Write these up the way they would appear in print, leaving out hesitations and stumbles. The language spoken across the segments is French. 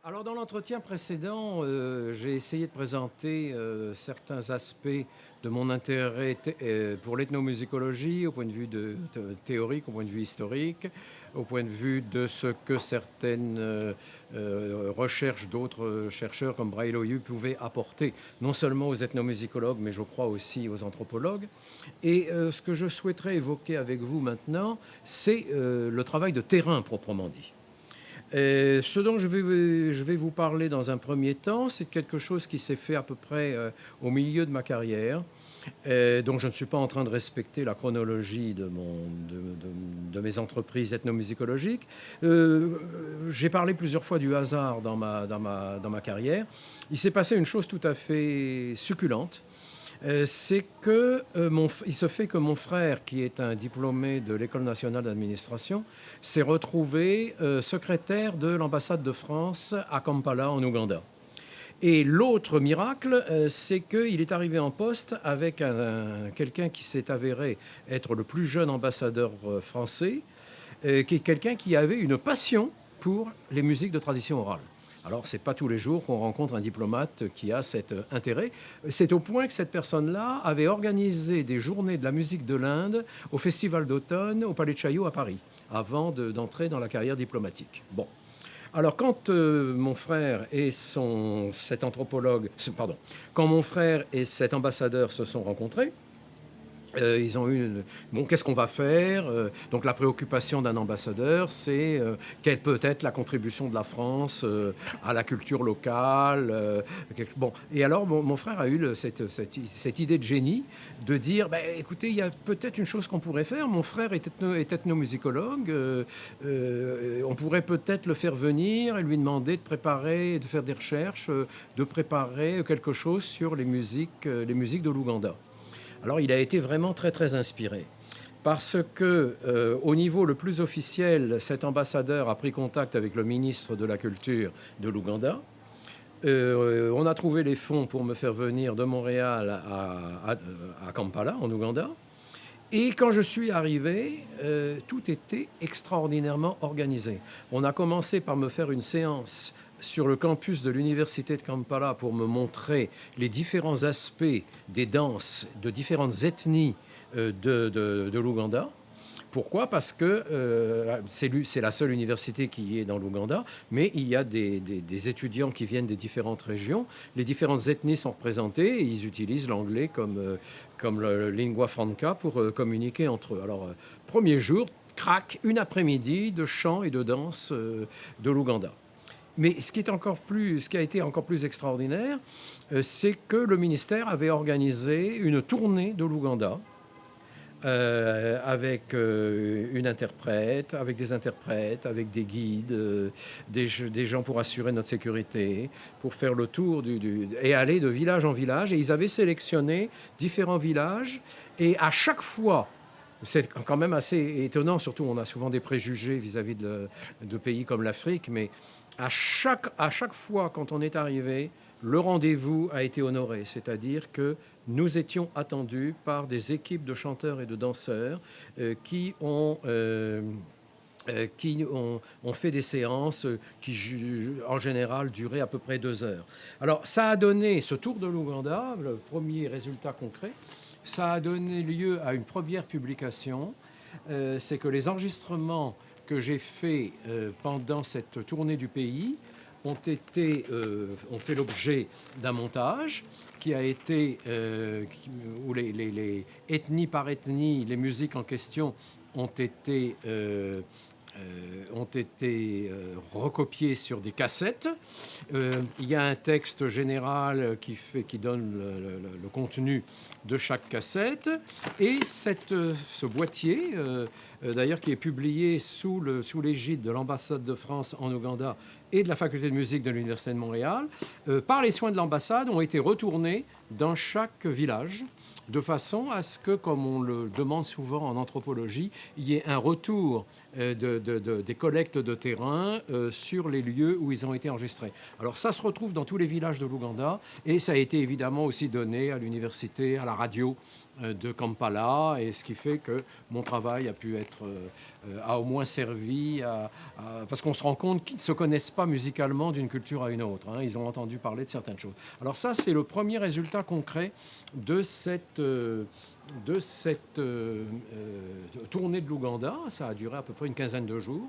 Alors dans l'entretien précédent, j'ai essayé de présenter certains aspects de mon intérêt pour l'ethnomusicologie au point de vue théorique, au point de vue historique, au point de vue de ce que certaines recherches d'autres chercheurs comme Brailoiu pouvaient apporter, non seulement aux ethnomusicologues, mais je crois aussi aux anthropologues. Et ce que je souhaiterais évoquer avec vous maintenant, c'est le travail de terrain proprement dit. Ce dont je vais vous parler dans un premier temps, c'est quelque chose qui s'est fait à peu près au milieu de ma carrière. Donc je ne suis pas en train de respecter la chronologie de mes entreprises ethnomusicologiques. J'ai parlé plusieurs fois du hasard dans ma carrière. Il s'est passé une chose tout à fait succulente. C'est que il se fait que mon frère, qui est un diplômé de l'École nationale d'administration, s'est retrouvé secrétaire de l'ambassade de France à Kampala, en Ouganda. Et l'autre miracle, c'est qu'il est arrivé en poste avec quelqu'un qui s'est avéré être le plus jeune ambassadeur français, qui est quelqu'un qui avait une passion pour les musiques de tradition orale. Alors, ce n'est pas tous les jours qu'on rencontre un diplomate qui a cet intérêt. C'est au point que cette personne-là avait organisé des journées de la musique de l'Inde au Festival d'automne au Palais de Chaillot à Paris, avant d'entrer dans la carrière diplomatique. Bon. Alors, quand mon frère et cet anthropologue, pardon, quand mon frère et cet ambassadeur se sont rencontrés, ils ont eu bon, qu'est-ce qu'on va faire? Donc la préoccupation d'un ambassadeur, c'est quelle peut être la contribution de la France à la culture locale. Bon. Et alors mon frère a eu cette idée de génie de dire, bah, écoutez, il y a peut-être une chose qu'on pourrait faire. Mon frère est ethnomusicologue. On pourrait peut-être le faire venir et lui demander de préparer, de faire des recherches, de préparer quelque chose sur les musiques de l'Ouganda. Alors il a été vraiment très très inspiré parce que au niveau le plus officiel, cet ambassadeur a pris contact avec le ministre de la Culture de l'Ouganda. On a trouvé les fonds pour me faire venir de Montréal à Kampala, en Ouganda. Et quand je suis arrivé, tout était extraordinairement organisé. On a commencé par me faire une séance sur le campus de l'université de Kampala pour me montrer les différents aspects des danses de différentes ethnies de l'Ouganda. Pourquoi? Parce que c'est la seule université qui est dans l'Ouganda, mais il y a des étudiants qui viennent des différentes régions. Les différentes ethnies sont représentées et ils utilisent l'anglais comme le lingua franca pour communiquer entre eux. Alors, premier jour, crac, une après-midi de chant et de danse de l'Ouganda. Mais ce qui a été encore plus extraordinaire, c'est que le ministère avait organisé une tournée de l'Ouganda avec une interprète, avec des interprètes, avec des guides, des gens pour assurer notre sécurité, pour faire le tour et aller de village en village. Et ils avaient sélectionné différents villages. Et à chaque fois, c'est quand même assez étonnant, surtout on a souvent des préjugés vis-à-vis de pays comme l'Afrique, mais à chaque fois quand on est arrivé, le rendez-vous a été honoré, c'est-à-dire que nous étions attendus par des équipes de chanteurs et de danseurs qui ont fait des séances qui, en général, duraient à peu près 2 heures. Alors, ça a donné ce tour de l'Ouganda, le premier résultat concret, ça a donné lieu à une première publication. C'est que les enregistrements que j'ai faits pendant cette tournée du pays ont fait l'objet d'un montage qui a été, où les ethnies par ethnie, les musiques en question ont été recopiées sur des cassettes. Il y a un texte général qui donne le contenu de chaque cassette. Et ce boîtier, d'ailleurs, qui est publié sous l'égide de l'ambassade de France en Ouganda et de la faculté de musique de l'Université de Montréal, par les soins de l'ambassade, ont été retournés dans chaque village, de façon à ce que, comme on le demande souvent en anthropologie, il y ait un retour des collectes de terrain sur les lieux où ils ont été enregistrés. Alors ça se retrouve dans tous les villages de l'Ouganda et ça a été évidemment aussi donné à l'université, à la radio de Kampala, et ce qui fait que mon travail a pu être, a au moins servi parce qu'on se rend compte qu'ils ne se connaissent pas musicalement d'une culture à une autre, hein. Ils ont entendu parler de certaines choses. Alors ça, c'est le premier résultat concret de cette tournée de l'Ouganda. Ça a duré à peu près une quinzaine de jours.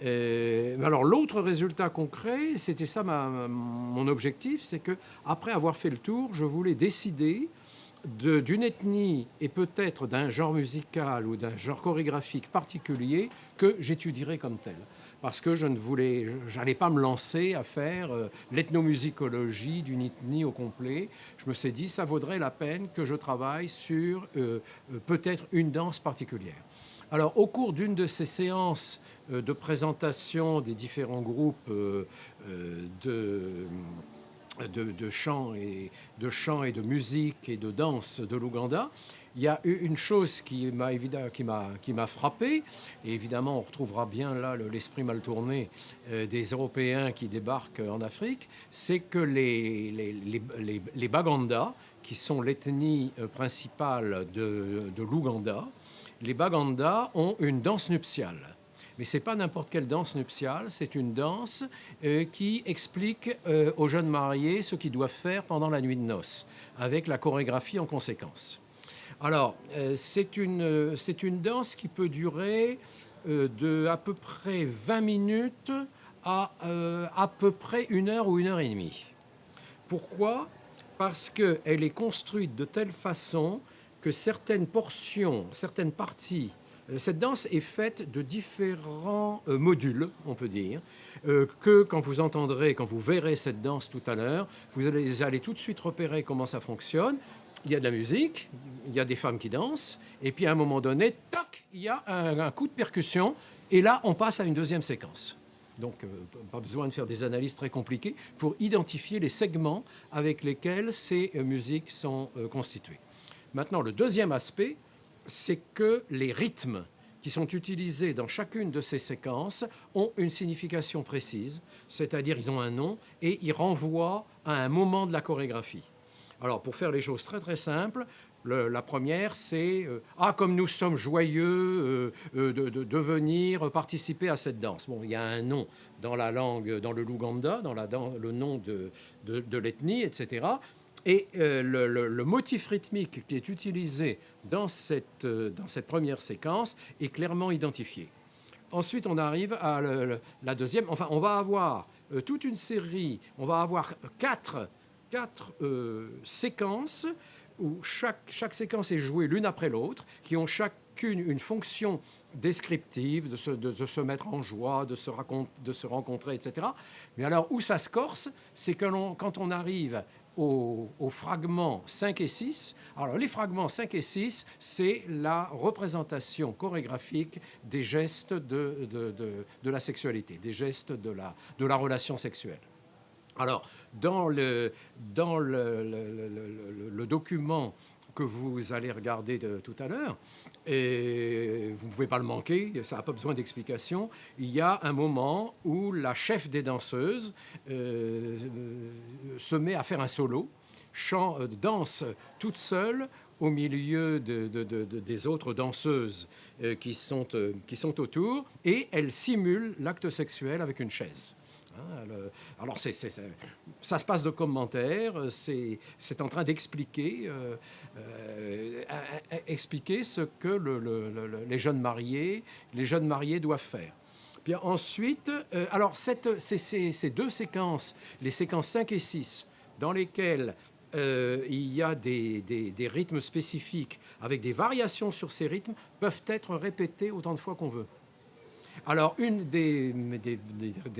Alors l'autre résultat concret, c'était ça mon objectif, c'est que après avoir fait le tour, je voulais décider d'une ethnie et peut-être d'un genre musical ou d'un genre chorégraphique particulier que j'étudierais comme tel. Parce que je n'allais pas me lancer à faire l'ethnomusicologie d'une ethnie au complet. Je me suis dit, ça vaudrait la peine que je travaille sur peut-être une danse particulière. Alors, au cours d'une de ces séances de présentation des différents groupes de chant et de musique et de danse de l'Ouganda, il y a eu une chose qui m'a frappé, et évidemment on retrouvera bien là l'esprit mal tourné des Européens qui débarquent en Afrique, c'est que les Baganda, qui sont l'ethnie principale de l'Ouganda, les Baganda ont une danse nuptiale. Mais ce n'est pas n'importe quelle danse nuptiale, c'est une danse qui explique aux jeunes mariés ce qu'ils doivent faire pendant la nuit de noces, avec la chorégraphie en conséquence. Alors, c'est une danse qui peut durer de à peu près 20 minutes à peu près 1 heure ou 1 heure et demie. Pourquoi ? Parce qu'elle est construite de telle façon que certaines portions, certaines parties, cette danse est faite de différents modules, on peut dire, que quand vous entendrez, quand vous verrez cette danse tout à l'heure, vous allez tout de suite repérer comment ça fonctionne. Il y a de la musique, il y a des femmes qui dansent, et puis à un moment donné, toc, il y a un coup de percussion, et là, on passe à une deuxième séquence. Donc, pas besoin de faire des analyses très compliquées pour identifier les segments avec lesquels ces musiques sont constituées. Maintenant, le deuxième aspect, c'est que les rythmes qui sont utilisés dans chacune de ces séquences ont une signification précise, c'est-à-dire ils ont un nom et ils renvoient à un moment de la chorégraphie. Alors, pour faire les choses très très simples, la première, c'est comme nous sommes joyeux de venir participer à cette danse. Bon, il y a un nom dans la langue, dans le Luganda, dans le nom de l'ethnie, etc. Et le motif rythmique qui est utilisé dans cette première séquence est clairement identifié. Ensuite, on arrive à la deuxième. Enfin, on va avoir toute une série, on va avoir quatre séquences où chaque séquence est jouée l'une après l'autre, qui ont chacune une fonction descriptive, de se mettre en joie, de se rencontrer, etc. Mais alors, où ça se corse, c'est que quand on arrive aux fragments 5 et 6. Alors, les fragments 5 et 6, c'est la représentation chorégraphique des gestes de la sexualité, des gestes de la relation sexuelle. Alors, dans le document que vous allez regarder tout à l'heure, et vous ne pouvez pas le manquer, ça n'a pas besoin d'explication, il y a un moment où la chef des danseuses se met à faire un solo, danse toute seule au milieu des autres danseuses qui sont autour, et elle simule l'acte sexuel avec une chaise. Alors, ça se passe de commentaires, c'est en train d'expliquer expliquer ce que les jeunes mariés doivent faire. Puis ensuite, alors ces deux séquences, les séquences 5 et 6, dans lesquelles il y a des rythmes spécifiques avec des variations sur ces rythmes, peuvent être répétées autant de fois qu'on veut. Alors, une des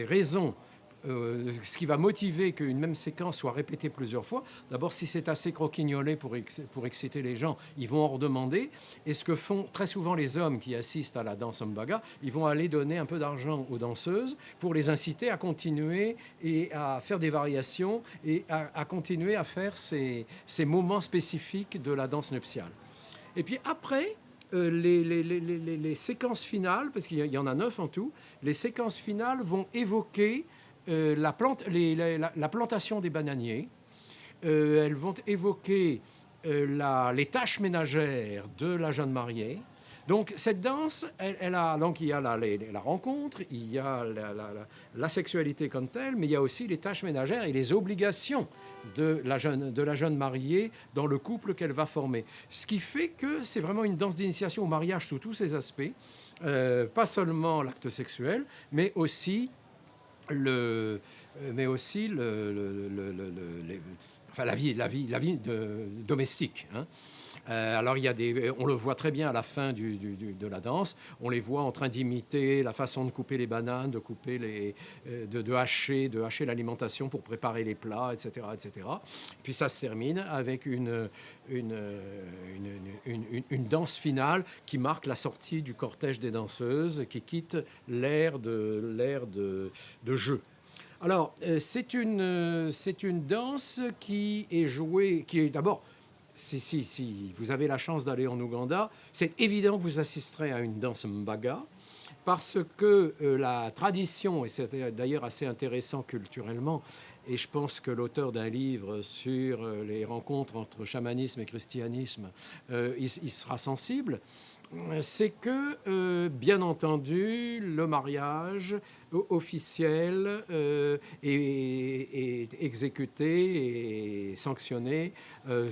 raisons, ce qui va motiver qu'une même séquence soit répétée plusieurs fois, d'abord, si c'est assez croquignolé pour exciter les gens, ils vont en redemander. Et ce que font très souvent les hommes qui assistent à la danse Mbaga, ils vont aller donner un peu d'argent aux danseuses pour les inciter à continuer et à faire des variations et à continuer à faire ces moments spécifiques de la danse nuptiale. Et puis après, les séquences finales, parce qu'il y en a 9 en tout, les séquences finales vont évoquer la plantation des bananiers. Elles vont évoquer les tâches ménagères de la jeune mariée. Donc cette danse, donc il y a la rencontre, il y a la sexualité comme telle, mais il y a aussi les tâches ménagères et les obligations de la jeune mariée dans le couple qu'elle va former. Ce qui fait que c'est vraiment une danse d'initiation au mariage sous tous ses aspects, pas seulement l'acte sexuel, mais aussi enfin, la vie domestique. Hein. Alors, on le voit très bien à la fin de la danse. On les voit en train d'imiter la façon de couper les bananes, de hacher l'alimentation pour préparer les plats, etc., etc. Puis ça se termine avec une danse finale qui marque la sortie du cortège des danseuses qui quitte l'ère de jeu. Alors, c'est une danse qui est jouée, qui est d'abord, si vous avez la chance d'aller en Ouganda, c'est évident que vous assisterez à une danse mbaga, parce que la tradition, et c'est d'ailleurs assez intéressant culturellement, et je pense que l'auteur d'un livre sur les rencontres entre chamanisme et christianisme, il sera sensible, c'est que, bien entendu, le mariage officiel est exécuté et sanctionné,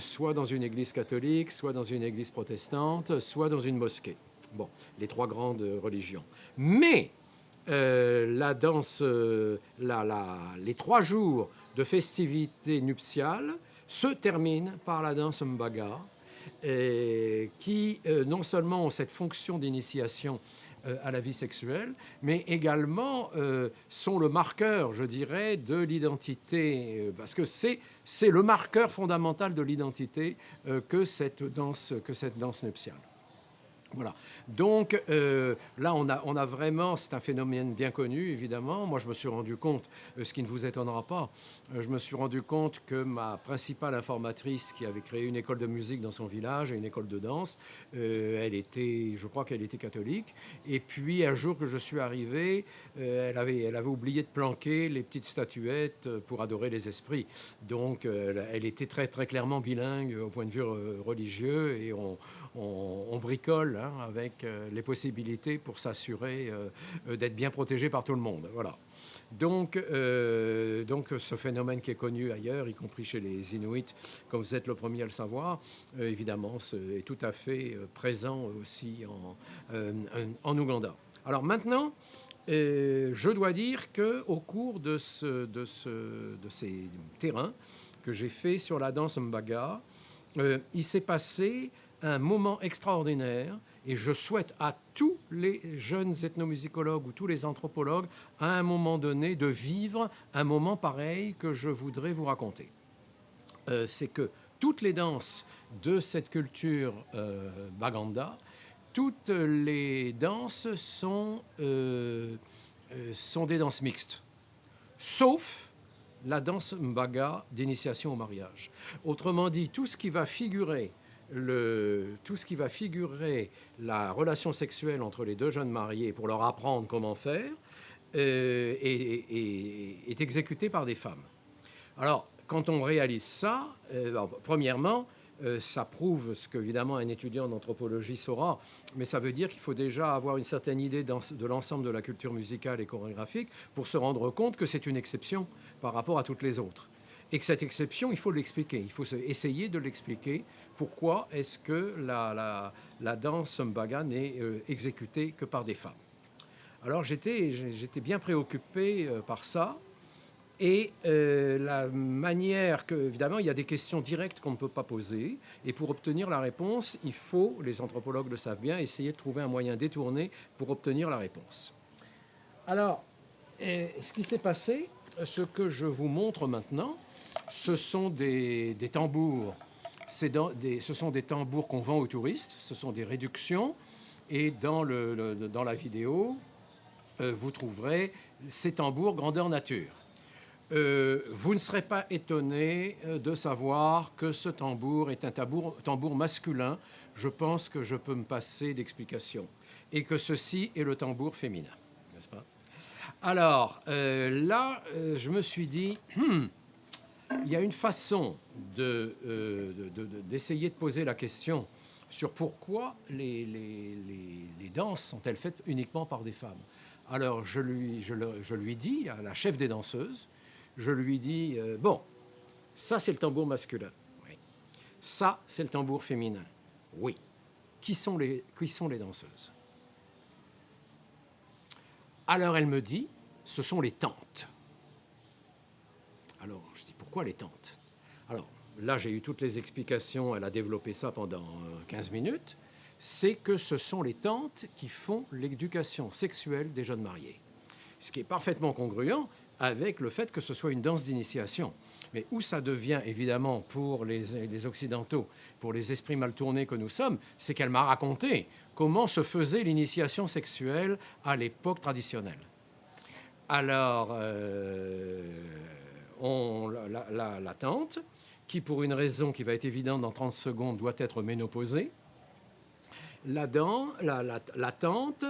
soit dans une église catholique, soit dans une église protestante, soit dans une mosquée. Bon, les 3 grandes religions. Mais la danse, les 3 jours de festivités nuptiales se terminent par la danse mbaga, qui non seulement ont cette fonction d'initiation à la vie sexuelle, mais également sont le marqueur, je dirais, de l'identité, parce que c'est le marqueur fondamental de l'identité que cette danse nuptiale. Voilà. Donc là, on a vraiment, c'est un phénomène bien connu, évidemment. Moi, je me suis rendu compte, ce qui ne vous étonnera pas, je me suis rendu compte que ma principale informatrice, qui avait créé une école de musique dans son village et une école de danse, je crois qu'elle était catholique. Et puis, un jour que je suis arrivé, elle avait oublié de planquer les petites statuettes pour adorer les esprits. Donc, elle était très, très clairement bilingue au point de vue religieux, et on bricole avec les possibilités pour s'assurer d'être bien protégé par tout le monde. Voilà. Donc, ce phénomène qui est connu ailleurs, y compris chez les Inuits, comme vous êtes le premier à le savoir, évidemment, est tout à fait présent aussi en Ouganda. Alors maintenant, je dois dire qu'au cours de ces terrains que j'ai fait sur la danse mbaga, il s'est passé un moment extraordinaire, et je souhaite à tous les jeunes ethnomusicologues ou tous les anthropologues, à un moment donné, de vivre un moment pareil que je voudrais vous raconter. C'est que toutes les danses de cette culture Baganda, toutes les danses sont des danses mixtes, sauf la danse mbaga d'initiation au mariage. Autrement dit, tout ce qui va figurer la relation sexuelle entre les 2 jeunes mariés pour leur apprendre comment faire est exécuté par des femmes. Alors, quand on réalise ça, premièrement, ça prouve ce qu'évidemment un étudiant d'anthropologie saura, mais ça veut dire qu'il faut déjà avoir une certaine idée de l'ensemble de la culture musicale et chorégraphique pour se rendre compte que c'est une exception par rapport à toutes les autres. Et que cette exception, il faut l'expliquer, il faut essayer de l'expliquer. Pourquoi est-ce que la danse mbaga n'est exécutée que par des femmes? Alors j'étais bien préoccupé par ça. Et la manière que, évidemment, il y a des questions directes qu'on ne peut pas poser. Et pour obtenir la réponse, il faut, les anthropologues le savent bien, essayer de trouver un moyen détourné pour obtenir la réponse. Alors, ce qui s'est passé, ce que je vous montre maintenant, ce sont des tambours. Ce sont des tambours qu'on vend aux touristes. Ce sont des réductions. Et dans la vidéo, vous trouverez ces tambours grandeur nature. Vous ne serez pas étonné de savoir que ce tambour est un tambour masculin. Je pense que je peux me passer d'explication. Et que ceci est le tambour féminin, n'est-ce pas? Alors, là, je me suis dit, il y a une façon d'essayer de poser la question sur pourquoi les danses sont-elles faites uniquement par des femmes. Alors, je lui dis, à la chef des danseuses, je lui dis, bon, ça c'est le tambour masculin. Oui. Ça c'est le tambour féminin. Oui. Qui sont les danseuses? Alors elle me dit, ce sont les tantes. Alors je dis, pourquoi les tantes? Alors là j'ai eu toutes les explications, elle a développé ça pendant 15 minutes. C'est que ce sont les tantes qui font l'éducation sexuelle des jeunes mariés. Ce qui est parfaitement congruent avec le fait que ce soit une danse d'initiation. Mais où ça devient, évidemment, pour les Occidentaux, pour les esprits mal tournés que nous sommes, c'est qu'elle m'a raconté comment se faisait l'initiation sexuelle à l'époque traditionnelle. Alors, la tante, qui pour une raison qui va être évidente dans 30 secondes, doit être ménopausée, la tante...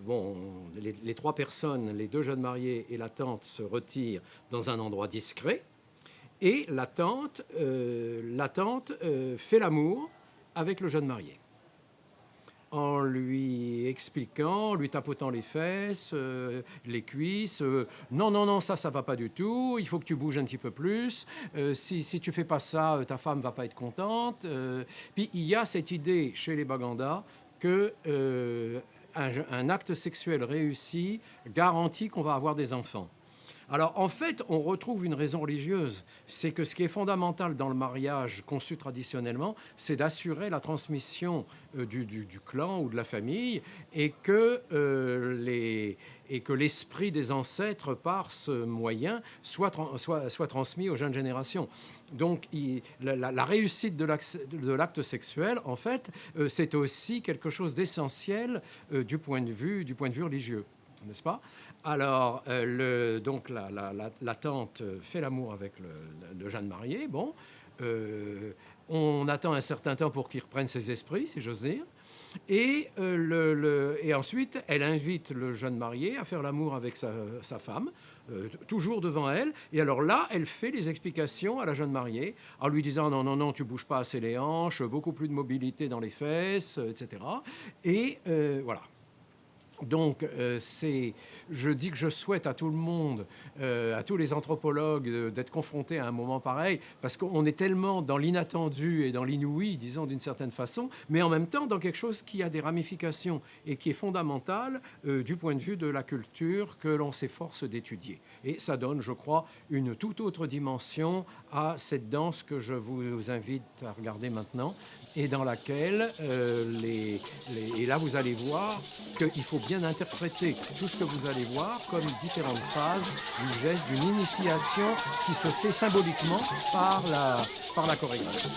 bon, les trois personnes, les deux jeunes mariés et la tante se retirent dans un endroit discret et la tante fait l'amour avec le jeune marié en lui expliquant, lui tapotant les fesses, les cuisses. Non, non, non, ça va pas du tout. Il faut que tu bouges un petit peu plus. Si tu fais pas ça, ta femme va pas être contente. Puis il y a cette idée chez les Baganda que un acte sexuel réussi garantit qu'on va avoir des enfants. Alors en fait, on retrouve une raison religieuse. C'est que ce qui est fondamental dans le mariage conçu traditionnellement, c'est d'assurer la transmission du clan ou de la famille et que l'esprit des ancêtres, par ce moyen, soit transmis aux jeunes générations. Donc la réussite de l'acte sexuel, en fait, c'est aussi quelque chose d'essentiel du point de vue religieux, n'est-ce pas? Alors, donc la tante fait l'amour avec le jeune marié. Bon, on attend un certain temps pour qu'il reprenne ses esprits, si j'ose dire. Et ensuite, elle invite le jeune marié à faire l'amour avec sa femme, toujours devant elle. Et alors là, elle fait les explications à la jeune mariée en lui disant non, non, non, tu bouges pas assez les hanches, beaucoup plus de mobilité dans les fesses, etc. Et voilà. Donc, je dis que je souhaite à tout le monde, à tous les anthropologues, d'être confrontés à un moment pareil, parce qu'on est tellement dans l'inattendu et dans l'inouï, disons d'une certaine façon, mais en même temps dans quelque chose qui a des ramifications et qui est fondamental du point de vue de la culture que l'on s'efforce d'étudier. Et ça donne, je crois, une toute autre dimension à cette danse que je vous invite à regarder maintenant et dans laquelle, et là vous allez voir qu'il faut bien interpréter tout ce que vous allez voir comme différentes phases du geste, d'une initiation qui se fait symboliquement par la chorégraphie.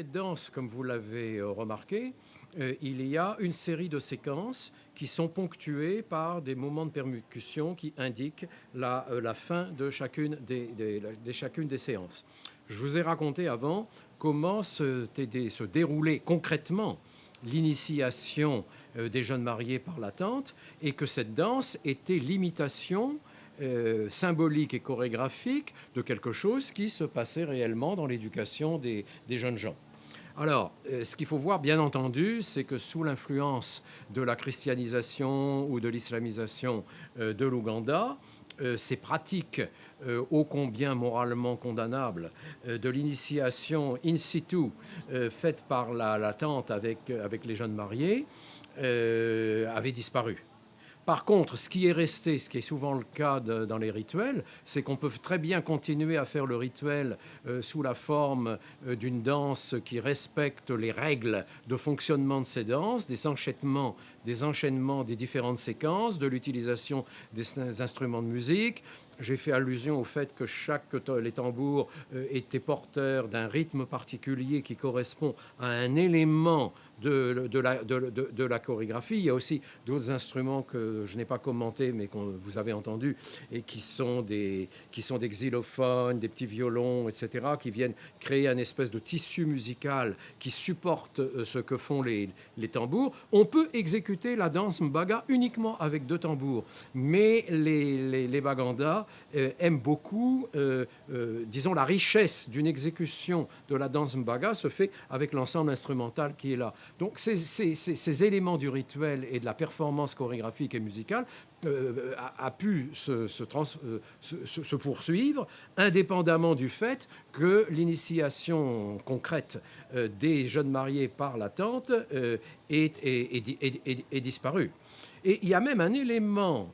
cette danse, comme vous l'avez remarqué, il y a une série de séquences qui sont ponctuées par des moments de percussion qui indiquent la fin de chacune chacune des séances. Je vous ai raconté avant comment se déroulait concrètement l'initiation des jeunes mariés par la tante, et que cette danse était l'imitation symbolique et chorégraphique de quelque chose qui se passait réellement dans l'éducation des jeunes gens. Alors, ce qu'il faut voir, bien entendu, c'est que sous l'influence de la christianisation ou de l'islamisation de l'Ouganda, ces pratiques ô combien moralement condamnables de l'initiation in situ faite par la tante avec les jeunes mariés avaient disparu. Par contre, ce qui est resté, ce qui est souvent le cas dans les rituels, c'est qu'on peut très bien continuer à faire le rituel sous la forme d'une danse qui respecte les règles de fonctionnement de ces danses, des enchaînements des différentes séquences, de l'utilisation des instruments de musique. J'ai fait allusion au fait que les tambours étaient porteurs d'un rythme particulier qui correspond à un élément de la chorégraphie. Il y a aussi d'autres instruments que je n'ai pas commentés, mais que vous avez entendus, et qui sont des xylophones, des petits violons, etc., qui viennent créer un espèce de tissu musical qui supporte ce que font les tambours. On peut exécuter la danse mbaga uniquement avec 2 tambours, mais les Baganda aiment beaucoup, disons, la richesse d'une exécution de la danse mbaga se fait avec l'ensemble instrumental qui est là. Donc ces éléments du rituel et de la performance chorégraphique et musicale a pu se poursuivre indépendamment du fait que l'initiation concrète des jeunes mariés par la tante est disparue. Et il y a même un élément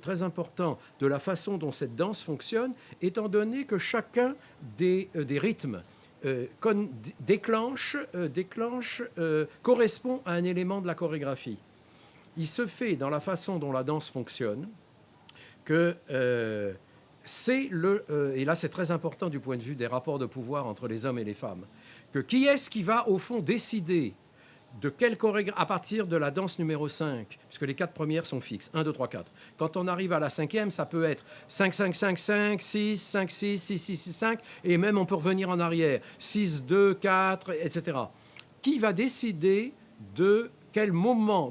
très important de la façon dont cette danse fonctionne, étant donné que chacun des rythmes correspond à un élément de la chorégraphie. Il se fait dans la façon dont la danse fonctionne que et là c'est très important du point de vue des rapports de pouvoir entre les hommes et les femmes, que qui est-ce qui va au fond décider de quelle chorégraphie, à partir de la danse numéro 5, puisque les 4 premières sont fixes, 1, 2, 3, 4. Quand on arrive à la 5e, ça peut être 5, 5, 5, 5, 6, 5, 6, 6, 6, 6, 5, et même on peut revenir en arrière, 6, 2, 4, etc. Qui va décider de quel moment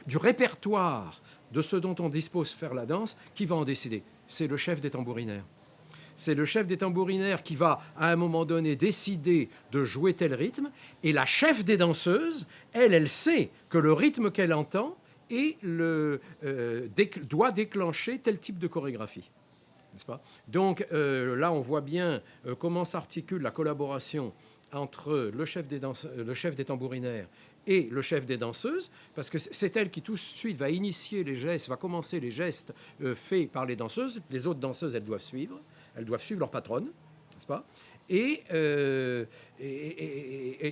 du répertoire de ce dont on dispose faire la danse, qui va en décider? C'est le chef des tambourinaires. C'est le chef des tambourinaires qui va, à un moment donné, décider de jouer tel rythme. Et la chef des danseuses, elle sait que le rythme qu'elle entend doit déclencher tel type de chorégraphie. N'est-ce pas? Donc là, on voit bien comment s'articule la collaboration entre le chef des tambourinaires et le chef des danseuses, parce que c'est elle qui tout de suite va initier les gestes, va commencer les gestes faits par les danseuses. Les autres danseuses, elles doivent suivre leur patronne, n'est-ce pas? Et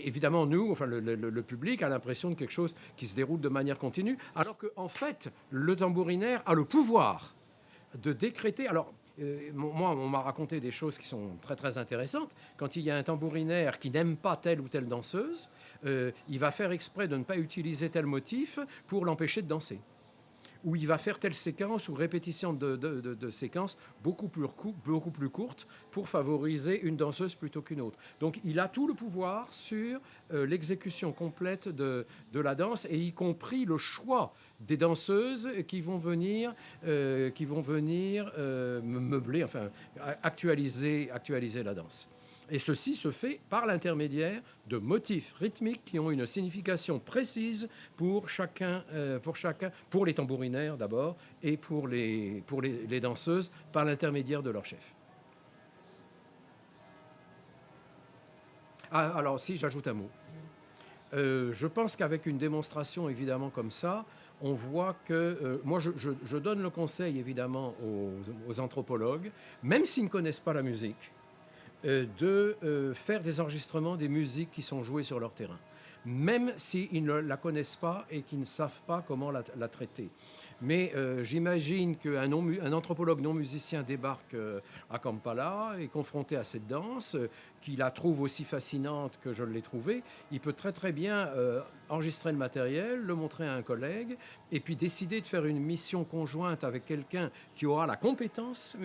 évidemment, nous, enfin le public, a l'impression de quelque chose qui se déroule de manière continue, alors qu'en fait, le tambourinaire a le pouvoir de décréter. Alors, moi, on m'a raconté des choses qui sont très très intéressantes. Quand il y a un tambourinaire qui n'aime pas telle ou telle danseuse, il va faire exprès de ne pas utiliser tel motif pour l'empêcher de danser. Ou il va faire telle séquence ou répétition de séquences beaucoup plus courtes pour favoriser une danseuse plutôt qu'une autre. Donc il a tout le pouvoir sur l'exécution complète de la danse, et y compris le choix des danseuses qui vont venir meubler, enfin actualiser la danse. Et ceci se fait par l'intermédiaire de motifs rythmiques qui ont une signification précise pour les tambourinaires d'abord, et pour les danseuses par l'intermédiaire de leur chef. Ah, alors si, j'ajoute un mot. Je pense qu'avec une démonstration évidemment comme ça, on voit que... moi, je donne le conseil évidemment aux anthropologues, même s'ils ne connaissent pas la musique, de faire des enregistrements des musiques qui sont jouées sur leur terrain. même s'ils ne la connaissent pas et qu'ils ne savent pas comment la traiter. Mais j'imagine un anthropologue non musicien débarque à Kampala, est confronté à cette danse, qu'il la trouve aussi fascinante que je l'ai trouvée. Il peut très très bien enregistrer le matériel, le montrer à un collègue, et puis décider de faire une mission conjointe avec quelqu'un qui aura la compétence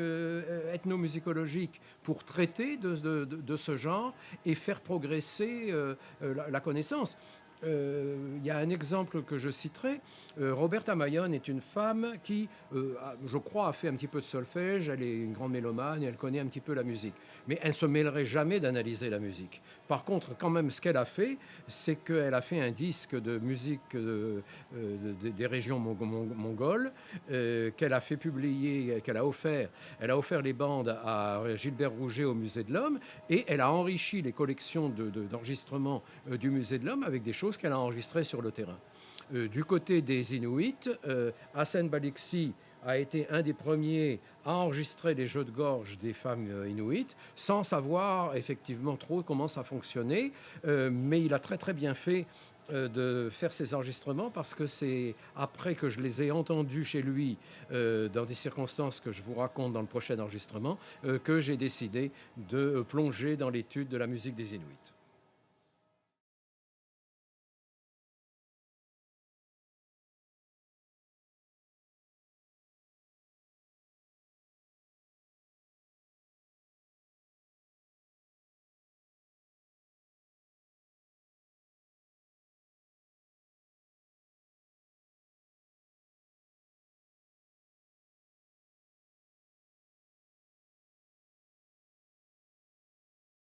ethnomusicologique pour traiter de ce genre et faire progresser la connaissance. Il y a un exemple que je citerai. Roberta Maillon est une femme qui, je crois, a fait un petit peu de solfège. Elle est une grande mélomane et elle connaît un petit peu la musique. Mais elle ne se mêlerait jamais d'analyser la musique. Par contre, quand même, ce qu'elle a fait, c'est qu'elle a fait un disque de musique des régions mongoles qu'elle a fait publier, qu'elle a offert. Elle a offert les bandes à Gilbert Rouget au Musée de l'Homme et elle a enrichi les collections d'enregistrements du Musée de l'Homme avec des choses qu'elle a enregistrées sur le terrain. Du côté des Inuits, Hassan Balixi a été un des premiers à enregistrer les jeux de gorge des femmes inuites, sans savoir effectivement trop comment ça fonctionnait, mais il a très très bien fait de faire ces enregistrements parce que c'est après que je les ai entendus chez lui dans des circonstances que je vous raconte dans le prochain enregistrement que j'ai décidé de plonger dans l'étude de la musique des Inuits.